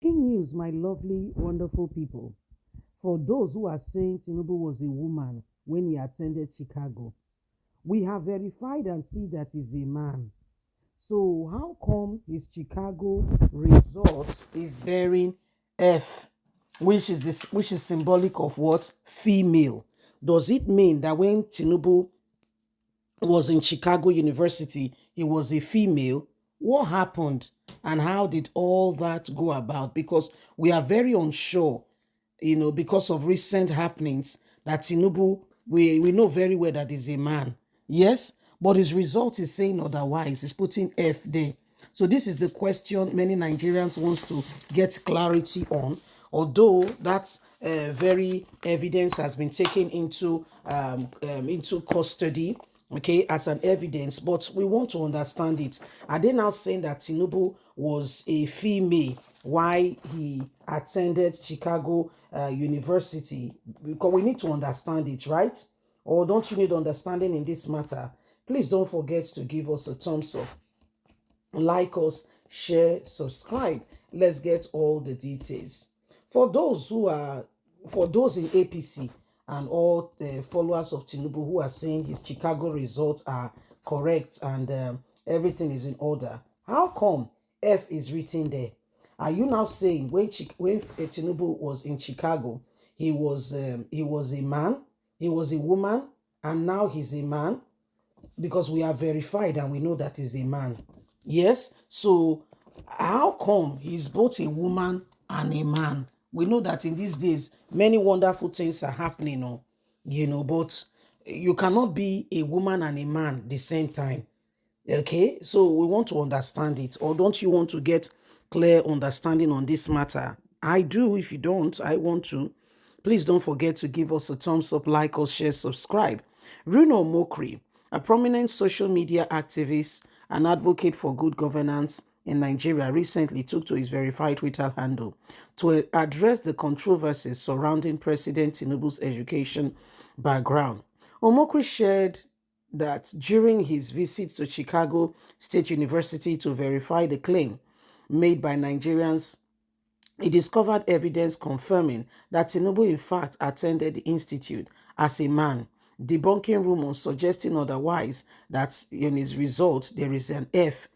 Breaking news, my lovely, wonderful people. For those who are saying Tinubu was a woman when he attended Chicago, we have verified and see that he's a man. So how come his Chicago results is bearing F, which is symbolic of what? Female. Does it mean that when Tinubu was in Chicago University, he was a female? What happened and how did all that go about? Because we are very unsure, because of recent happenings that Tinubu, we know very well that he's a man. Yes, but his result is saying otherwise. He's putting F there. So this is the question many Nigerians wants to get clarity on. Although that very evidence has been taken into custody, okay, as an evidence, but we want to understand it. Are they now saying that Tinubu was a female why he attended Chicago University? Because we need to understand it, right? Or don't you need understanding in this matter? Please don't forget to give us a thumbs up, like us, share, subscribe. Let's get all the details. For those who are, for those in APC and all the followers of Tinubu who are saying his Chicago results are correct and everything is in order, how come F is written there? Are you now saying when Tinubu was in Chicago, he was a man, he was a woman, and now he's a man? Because we are verified and we know that he's a man. Yes, so how come he's both a woman and a man? We know that in these days many wonderful things are happening, but you cannot be a woman and a man the same time. Okay, so we want to understand it. Or don't you want to get clear understanding on this matter? I do. If you don't, I want to. Please don't forget to give us a thumbs up, like us, share, subscribe. Bruno Mokri, a prominent social media activist and advocate for good governance in Nigeria, recently took to his verified Twitter handle to address the controversies surrounding President Tinubu's education background. Omokri shared that during his visit to Chicago State University to verify the claim made by Nigerians, he discovered evidence confirming that Tinubu in fact attended the institute as a man, debunking rumors suggesting otherwise, that in his result there is an F,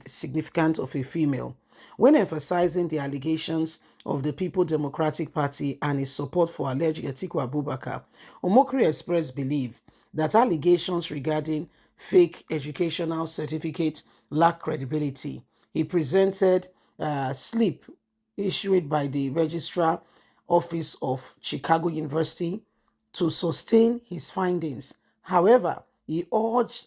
significant of a female. When emphasizing the allegations of the People Democratic Party and his support for alleged Atiku Abubakar, Omokri expressed belief that allegations regarding fake educational certificate lack credibility. He presented a slip issued by the Registrar Office of Chicago University to sustain his findings. However, he urged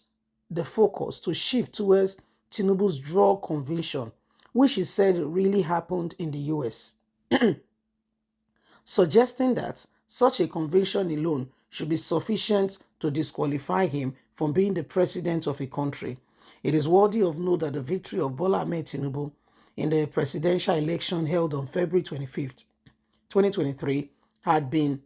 the focus to shift towards Tinubu's drug conviction, which he said really happened in the US, suggesting that such a conviction alone should be sufficient to disqualify him from being the president of a country. It is worthy of note that the victory of Bola Ahmed Tinubu in the presidential election held on February 25th, 2023, had been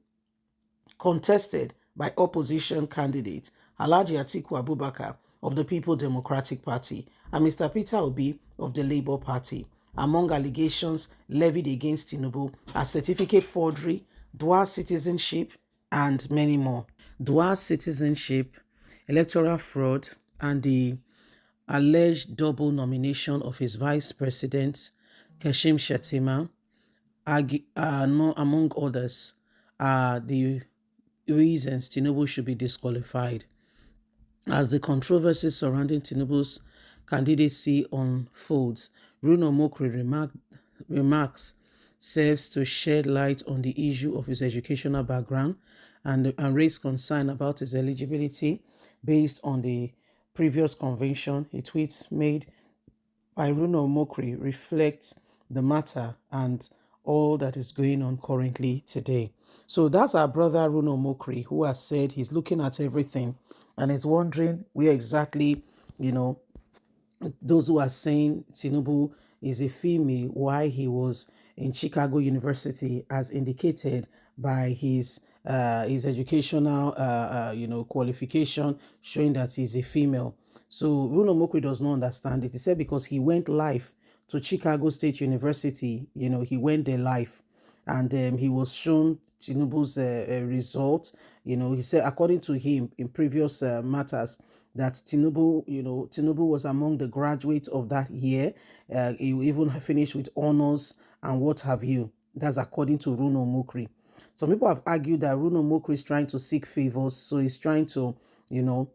contested by opposition candidate Alhaji Atiku Abubakar of the People Democratic Party and Mr. Peter Obi of the Labour Party. Among allegations levied against Tinubu are certificate forgery, dual citizenship, and many more. Dual citizenship, electoral fraud, and the alleged double nomination of his vice president, Kashim Shettima, among others, are the reasons Tinubu should be disqualified. As the controversy surrounding Tinubu's candidacy unfolds, Bruno Mokri remarks serves to shed light on the issue of his educational background and raise concern about his eligibility based on the previous convention. A tweet made by Bruno Mokri reflects the matter and all that is going on currently today. So that's our brother Bruno Mokri, who has said he's looking at everything and is wondering where exactly, those who are saying Tinubu is a female, why he was in Chicago University, as indicated by his educational qualification showing that he's a female. So Bruno Mokri does not understand it. He said because he went live to Chicago State University. He went there live, and he was shown Tinubu's result. He said, according to him, in previous matters, that Tinubu was among the graduates of that year. He even finished with honors and what have you. That's according to Runo Mukri. Some people have argued that Runo Mukri is trying to seek favors, so he's trying to, you know,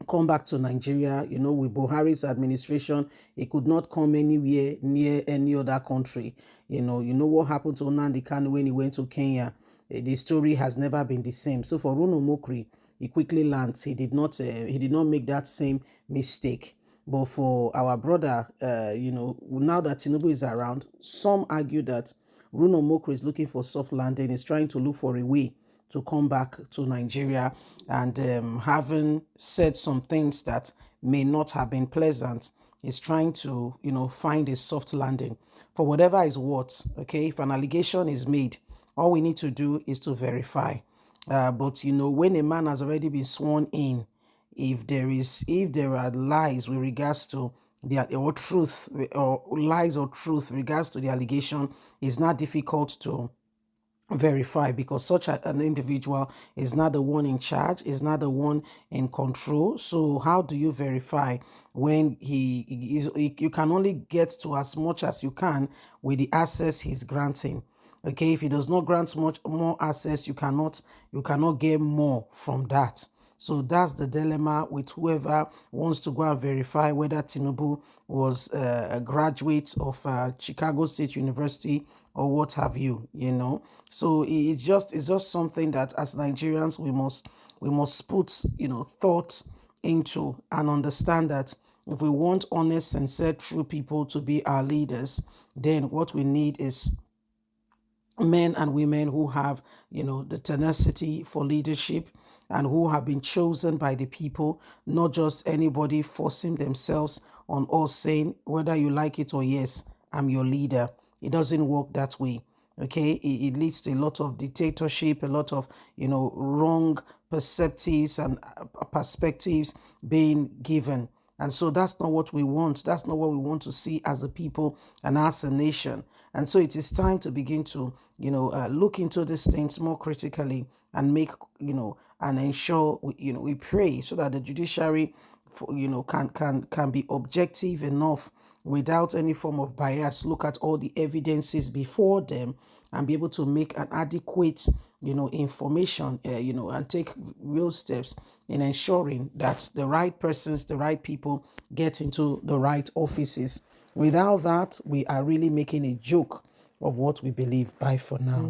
come back to Nigeria. With Buhari's administration, he could not come anywhere near any other country. You know what happened to Nnamdi Kanu when he went to Kenya. The story has never been the same. So for Runo Mokri, he quickly lands. He did not make that same mistake. But for our brother, now that Tinubu is around, some argue that Runo Mokri is looking for soft landing. Is trying to look for a way to come back to Nigeria, and having said some things that may not have been pleasant, is trying to, find a soft landing for whatever is what. Okay, if an allegation is made, all we need to do is to verify. But when a man has already been sworn in, if there are lies with regards to or truth or lies or truth regards to the allegation, it's not difficult to verify, because such an individual is not the one in charge, is not the one in control. So how do you verify when you can only get to as much as you can with the access he's granting? Okay, if he does not grant much more access, you cannot get more from that. So that's the dilemma with whoever wants to go and verify whether Tinubu was a graduate of Chicago State University or what have you. So it's just something that as Nigerians we must put thought into, and understand that if we want honest, sincere, true people to be our leaders, then what we need is men and women who have, the tenacity for leadership, and who have been chosen by the people, not just anybody forcing themselves on us saying, whether you like it or yes, I'm your leader. It doesn't work that way. Okay, it leads to a lot of dictatorship, a lot of, wrong perspectives and perspectives being given. And so that's not what we want. That's not what we want to see as a people and as a nation. And so it is time to begin to, look into these things more critically, and make, and ensure, we pray so that the judiciary, can be objective enough without any form of bias, look at all the evidences before them, and be able to make an adequate, information, and take real steps in ensuring that the right persons, the right people get into the right offices. Without that, we are really making a joke of what we believe. Bye for now.